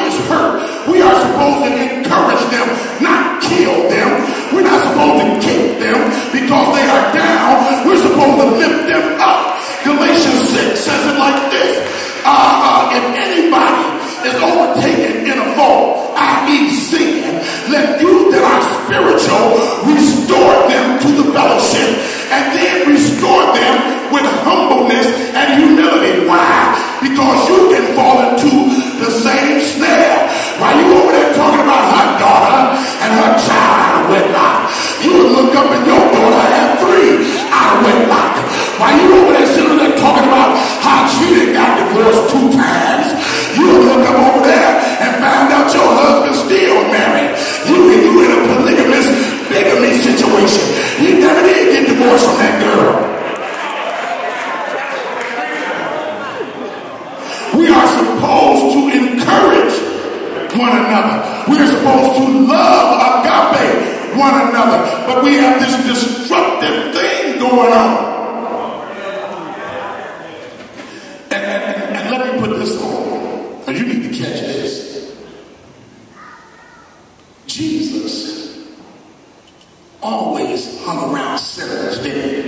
somebody is hurt, we are supposed to encourage them, not kill them. We're not supposed to kick them because they are down. We're supposed to lift them up. Galatians 6 says it like this. If anybody is overtaken in a fault, i.e. sin, let you that are spiritual restore them to the fellowship, and then restore them with humbleness and humility. Why? Because you can fall into the same snare. While you over there talking about her daughter and her child out of wedlock, you would look up and your daughter had 3 out of wedlock. While you over there sitting there talking about how she done got divorced 2 times, you would look up over there and find out your husband still married. You in a polygamous bigamy situation. He never did get divorced from that girl. We are supposed to encourage one another. We are supposed to love agape one another. But we have this destructive thing going on. And let me put this on, because you need to catch this. Jesus always hung around sinners, didn't he?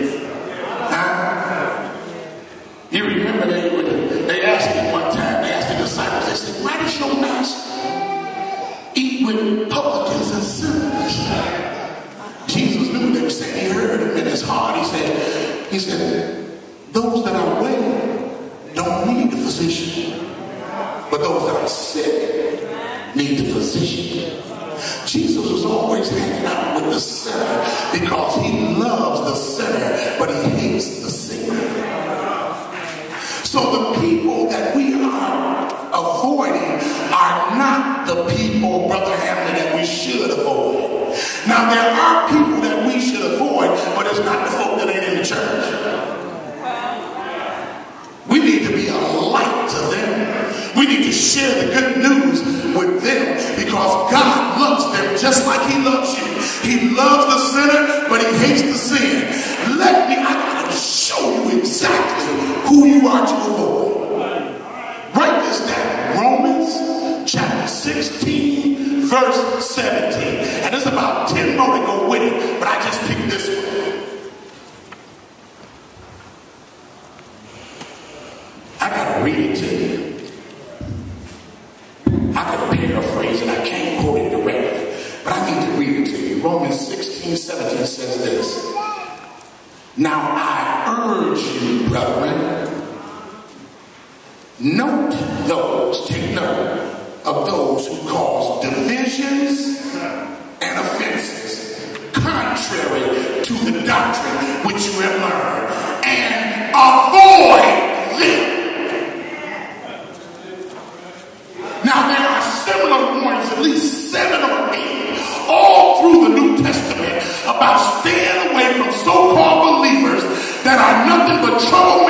You remember they asked him one time, they asked the disciples, they said, why does your master eat with publicans and sinners? Jesus knew what they were saying. He heard them in his heart. He said, those that are well don't need the physician, but those that are sick need the physician. Jesus was always hanging out with the sinner because he loves the sinner, but he hates the sinner. So the people that we are avoiding are not the people, Brother Hamlin, that we should avoid. Now there are people that we should avoid, but it's not the folk that ain't in the church. We need to be a light to them. We need to share the good news with them because God loves them just like he loves you. He loves the sinner, but he hates the sin. I gotta show you exactly who you are to avoid. Write this down. Romans chapter 16, verse 17. And there's about 10 more to go with it, but I just picked this one. I gotta read it to you. I could paraphrase it. I can't quote it directly, but I need to read it to you. Romans 16, 17 says this. Now I urge you, brethren, take note of those who cause divisions and offenses contrary to the doctrine which you have learned, and avoid them. Now there are similar warnings, at least 7 or 8, all through the New Testament about staying away from so-called believers that are nothing but trouble